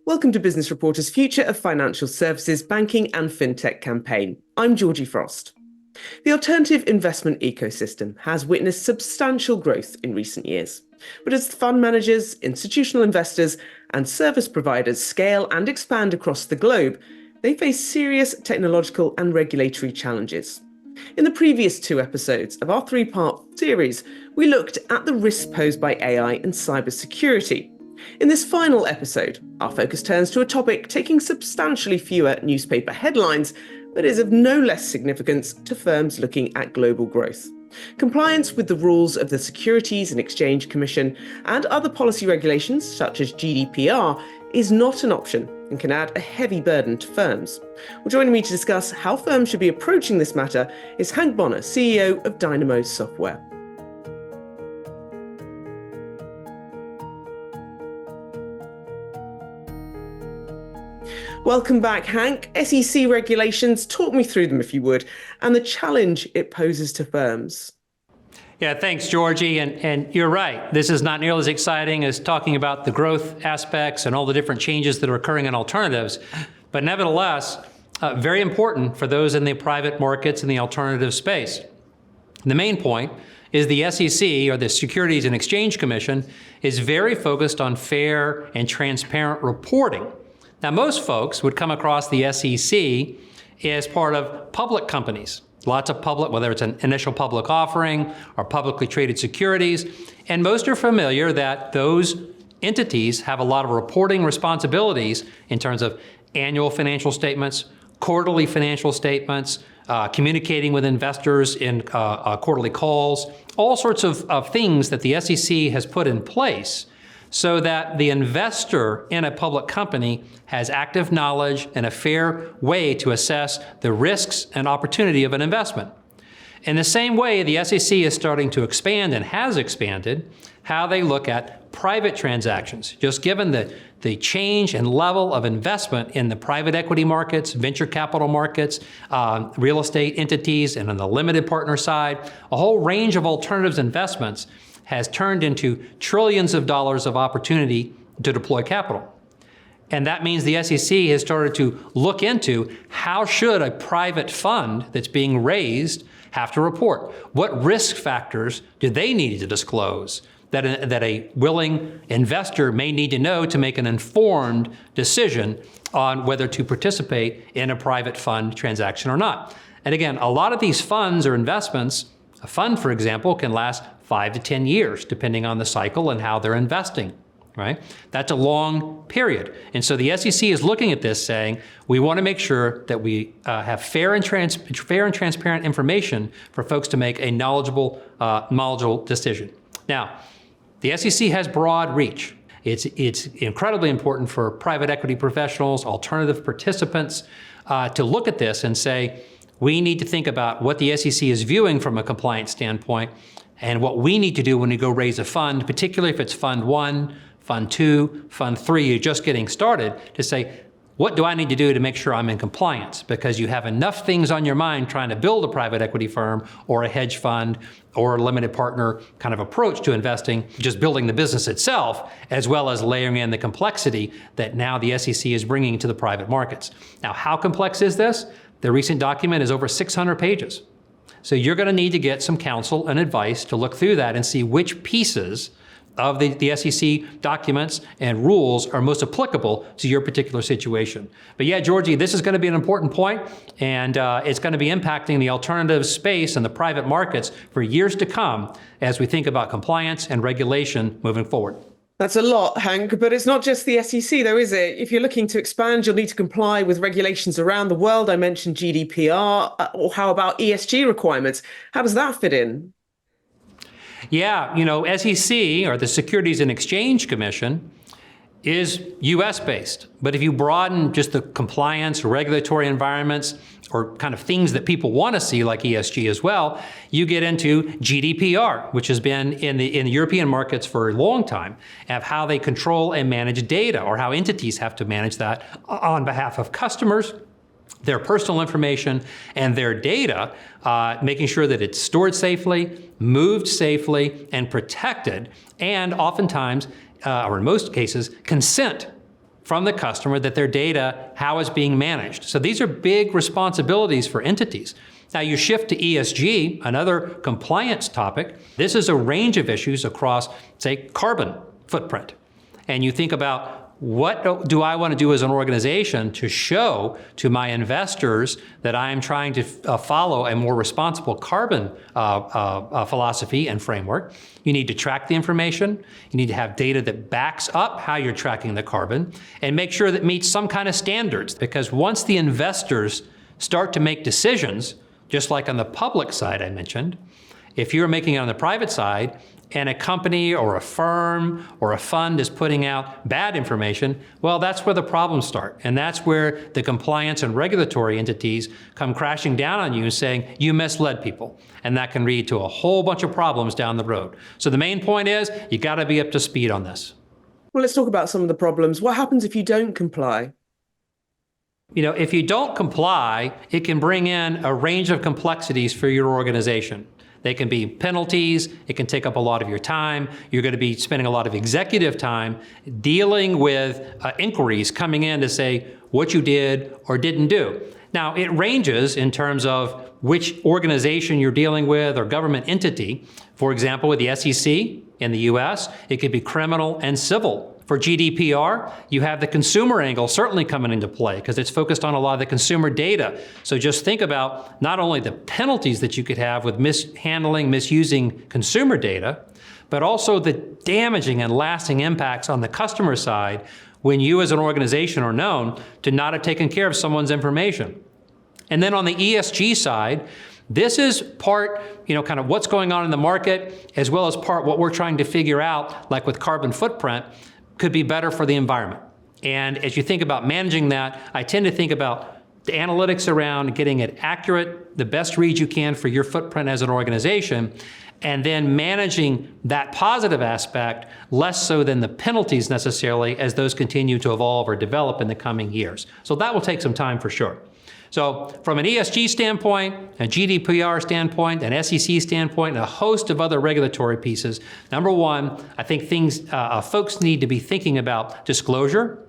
Welcome to Business Reporter's Future of Financial Services, Banking and FinTech campaign. I'm Georgie Frost. The alternative investment ecosystem has witnessed substantial growth in recent years. But as fund managers, institutional investors, and service providers scale and expand across the globe, they face serious technological and regulatory challenges. In the previous two episodes of our three-part series, we looked at the risks posed by AI and cybersecurity. In this final episode, our focus turns to a topic taking substantially fewer newspaper headlines, but is of no less significance to firms looking at global growth. Compliance with the rules of the Securities and Exchange Commission and other policy regulations, such as GDPR, is not an option and can add a heavy burden to firms. Well, joining me to discuss how firms should be approaching this matter is Hank Boughner, CEO of Dynamo Software. Welcome back, Hank. SEC regulations, talk me through them if you would, and the challenge it poses to firms. Yeah, thanks, Georgie. And you're right. This is not nearly as exciting as talking about the growth aspects and all the different changes that are occurring in alternatives. But nevertheless, very important for those in the private markets and the alternative space. The main point is the SEC, or the Securities and Exchange Commission, is very focused on fair and transparent reporting. Now, most folks would come across the SEC as part of public companies. Lots of public, whether it's an initial public offering or publicly traded securities. And most are familiar that those entities have a lot of reporting responsibilities in terms of annual financial statements, quarterly financial statements, communicating with investors in quarterly calls, all sorts of things that the SEC has put in place so that the investor in a public company has active knowledge and a fair way to assess the risks and opportunity of an investment. In the same way, the SEC is starting to expand and has expanded how they look at private transactions. Just given the change and level of investment in the private equity markets, venture capital markets, real estate entities, and on the limited partner side, a whole range of alternatives investments has turned into trillions of dollars of opportunity to deploy capital. And that means the SEC has started to look into how should a private fund that's being raised have to report? What risk factors do they need to disclose that a willing investor may need to know to make an informed decision on whether to participate in a private fund transaction or not? And again, a lot of these funds or investments, a fund, for example, can last 5 to 10 years, depending on the cycle and how they're investing, right? That's a long period. And so the SEC is looking at this saying, we want to make sure that we have fair and transparent information for folks to make a knowledgeable decision. Now, the SEC has broad reach. It's incredibly important for private equity professionals, alternative participants, to look at this and say, we need to think about what the SEC is viewing from a compliance standpoint and what we need to do when we go raise a fund, particularly if it's Fund 1, Fund 2, Fund 3, you're just getting started, to say, what do I need to do to make sure I'm in compliance? Because you have enough things on your mind trying to build a private equity firm or a hedge fund or a limited partner kind of approach to investing, just building the business itself, as well as layering in the complexity that now the SEC is bringing to the private markets. Now, how complex is this? The recent document is over 600 pages. So you're going to need to get some counsel and advice to look through that and see which pieces of the SEC documents and rules are most applicable to your particular situation. But yeah, Georgie, this is going to be an important point, and it's going to be impacting the alternative space and the private markets for years to come as we think about compliance and regulation moving forward. That's a lot, Hank, but it's not just the SEC though, is it? If you're looking to expand, you'll need to comply with regulations around the world. I mentioned GDPR, or how about ESG requirements? How does that fit in? Yeah, SEC, or the Securities and Exchange Commission, is US-based. But if you broaden just the compliance, regulatory environments, or kind of things that people want to see, like ESG as well, you get into GDPR, which has been in the European markets for a long time, of how they control and manage data, or how entities have to manage that on behalf of customers, their personal information, and their data, making sure that it's stored safely, moved safely, and protected, and oftentimes, or in most cases, consent from the customer that their data, how it's being managed. So these are big responsibilities for entities. Now you shift to ESG, another compliance topic. This is a range of issues across, say, carbon footprint. And you think about, what do I want to do as an organization to show to my investors that I am trying to follow a more responsible carbon philosophy and framework? You need to track the information. You need to have data that backs up how you're tracking the carbon and make sure that meets some kind of standards. Because once the investors start to make decisions, just like on the public side I mentioned, if you're making it on the private side, and a company or a firm or a fund is putting out bad information, well, that's where the problems start. And that's where the compliance and regulatory entities come crashing down on you and saying, you misled people. And that can lead to a whole bunch of problems down the road. So the main point is, you got to be up to speed on this. Well, let's talk about some of the problems. What happens if you don't comply? If you don't comply, it can bring in a range of complexities for your organization. They can be penalties. It can take up a lot of your time. You're going to be spending a lot of executive time dealing with inquiries coming in to say what you did or didn't do. Now, it ranges in terms of which organization you're dealing with or government entity. For example, with the SEC in the US, it could be criminal and civil. For GDPR, you have the consumer angle certainly coming into play because it's focused on a lot of the consumer data. So just think about not only the penalties that you could have with mishandling, misusing consumer data, but also the damaging and lasting impacts on the customer side when you as an organization are known to not have taken care of someone's information. And then on the ESG side, this is part, kind of what's going on in the market, as well as part what we're trying to figure out, like with carbon footprint, could be better for the environment. And as you think about managing that, I tend to think about the analytics around getting it accurate, the best read you can for your footprint as an organization, and then managing that positive aspect less so than the penalties necessarily as those continue to evolve or develop in the coming years. So that will take some time for sure. So from an ESG standpoint, a GDPR standpoint, an SEC standpoint, and a host of other regulatory pieces, number one, I think folks need to be thinking about disclosure.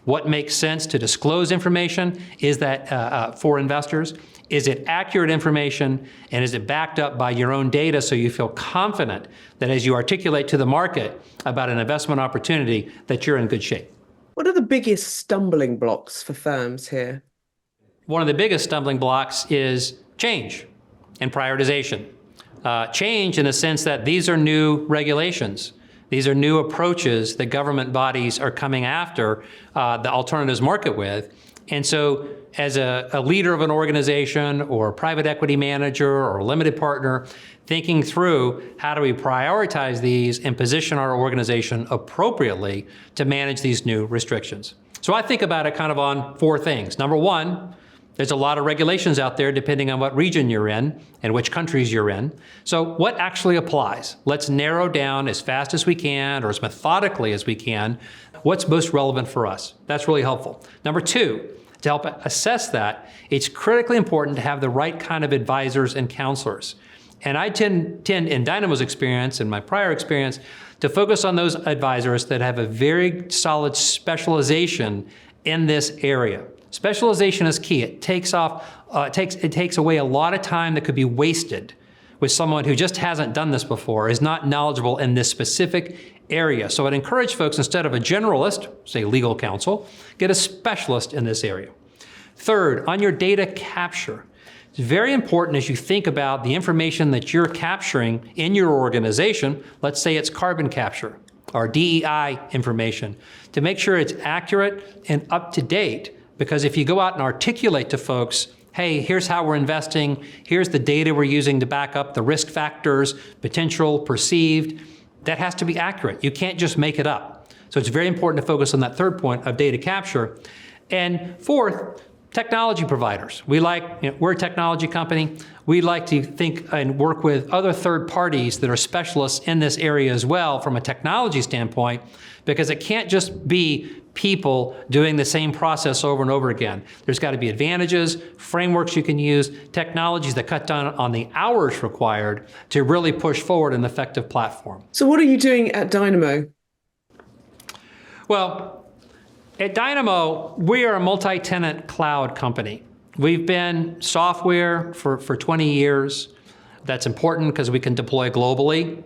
What makes sense to disclose information is that for investors? Is it accurate information, and is it backed up by your own data so you feel confident that as you articulate to the market about an investment opportunity that you're in good shape? What are the biggest stumbling blocks for firms here? One of the biggest stumbling blocks is change and prioritization. Change in the sense that these are new regulations. These are new approaches that government bodies are coming after the alternatives market with. And so as a leader of an organization or a private equity manager or a limited partner, thinking through how do we prioritize these and position our organization appropriately to manage these new restrictions. So I think about it kind of on four things. Number one, there's a lot of regulations out there depending on what region you're in and which countries you're in. So what actually applies? Let's narrow down as fast as we can or as methodically as we can what's most relevant for us. That's really helpful. Number two, to help assess that, it's critically important to have the right kind of advisors and counselors. And I tend in Dynamo's experience and my prior experience to focus on those advisors that have a very solid specialization in this area. Specialization is key. It takes away a lot of time that could be wasted with someone who just hasn't done this before, is not knowledgeable in this specific area. So I'd encourage folks, instead of a generalist, say legal counsel, get a specialist in this area. Third, on your data capture, it's very important as you think about the information that you're capturing in your organization, let's say it's carbon capture or DEI information, to make sure it's accurate and up to date. Because if you go out and articulate to folks, hey, here's how we're investing, here's the data we're using to back up the risk factors, potential, perceived, that has to be accurate. You can't just make it up. So it's very important to focus on that third point of data capture. And fourth, technology providers. We're a technology company. We like to think and work with other third parties that are specialists in this area as well from a technology standpoint, because it can't just be people doing the same process over and over again. There's got to be advantages, frameworks you can use, technologies that cut down on the hours required to really push forward an effective platform. So what are you doing at Dynamo? Well, At Dynamo, we are a multi-tenant cloud company. We've been software for 20 years. That's important because we can deploy globally.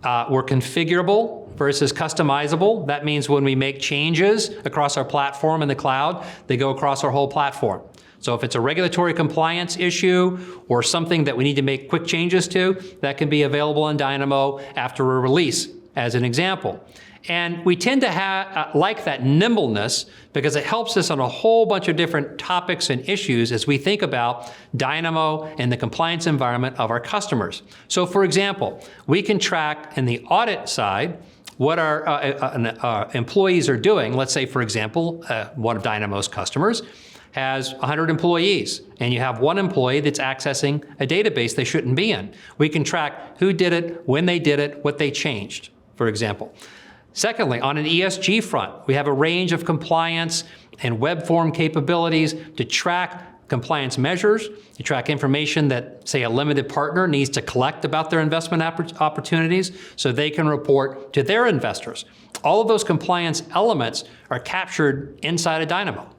We're configurable versus customizable. That means when we make changes across our platform in the cloud, they go across our whole platform. So if it's a regulatory compliance issue or something that we need to make quick changes to, that can be available in Dynamo after a release, as an example. And we tend to like that nimbleness because it helps us on a whole bunch of different topics and issues as we think about Dynamo and the compliance environment of our customers. So for example, we can track in the audit side what our employees are doing. Let's say, for example, one of Dynamo's customers has 100 employees, and you have one employee that's accessing a database they shouldn't be in. We can track who did it, when they did it, what they changed, for example. Secondly, on an ESG front, we have a range of compliance and web form capabilities to track compliance measures, to track information that, say, a limited partner needs to collect about their investment opportunities so they can report to their investors. All of those compliance elements are captured inside of Dynamo.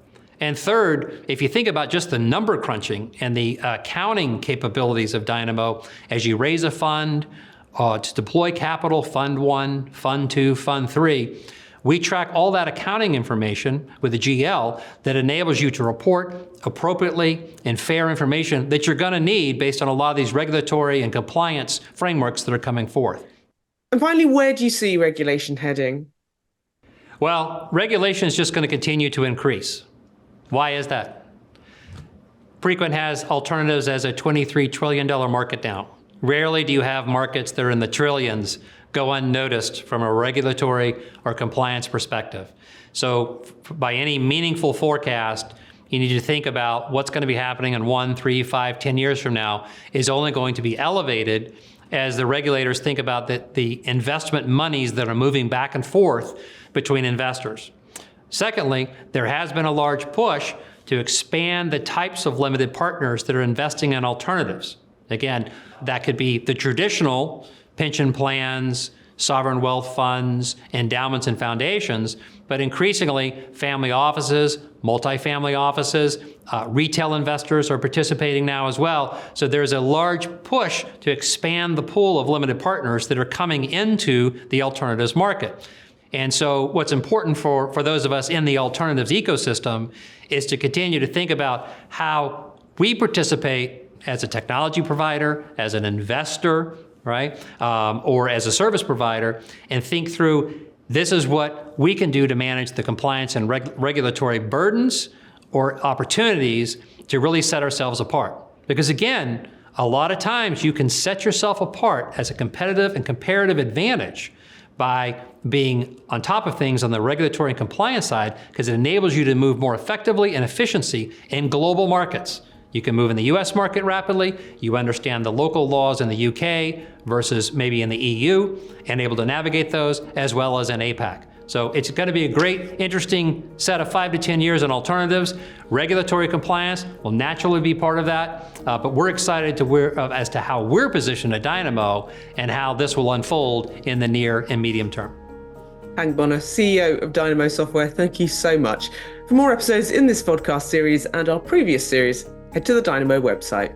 And third, if you think about just the number crunching and the accounting capabilities of Dynamo, as you raise a fund, to deploy capital, Fund 1, Fund 2, Fund 3, we track all that accounting information with a GL that enables you to report appropriately and fair information that you're going to need based on a lot of these regulatory and compliance frameworks that are coming forth. And finally, where do you see regulation heading? Well, regulation is just going to continue to increase. Why is that? Preqin has alternatives as a $23 trillion market now. Rarely do you have markets that are in the trillions go unnoticed from a regulatory or compliance perspective. So by any meaningful forecast, you need to think about what's going to be happening in 1, 3, 5, 10 years from now is only going to be elevated as the regulators think about the investment monies that are moving back and forth between investors. Secondly, there has been a large push to expand the types of limited partners that are investing in alternatives. Again, that could be the traditional pension plans, sovereign wealth funds, endowments and foundations, but increasingly family offices, multifamily offices, retail investors are participating now as well. So there's a large push to expand the pool of limited partners that are coming into the alternatives market. And so what's important for those of us in the alternatives ecosystem is to continue to think about how we participate as a technology provider, as an investor, right, or as a service provider, and think through this is what we can do to manage the compliance and regulatory burdens or opportunities to really set ourselves apart. Because again, a lot of times you can set yourself apart as a competitive and comparative advantage by being on top of things on the regulatory and compliance side, because it enables you to move more effectively and efficiency in global markets. You can move in the US market rapidly, you understand the local laws in the UK versus maybe in the EU, and able to navigate those, as well as in APAC. So it's going to be a great, interesting set of 5 to 10 years in alternatives. Regulatory compliance will naturally be part of that, but we're excited as to how we're positioned at Dynamo and how this will unfold in the near and medium term. Hank Boughner, CEO of Dynamo Software, thank you so much. For more episodes in this podcast series and our previous series, head to the Dynamo website.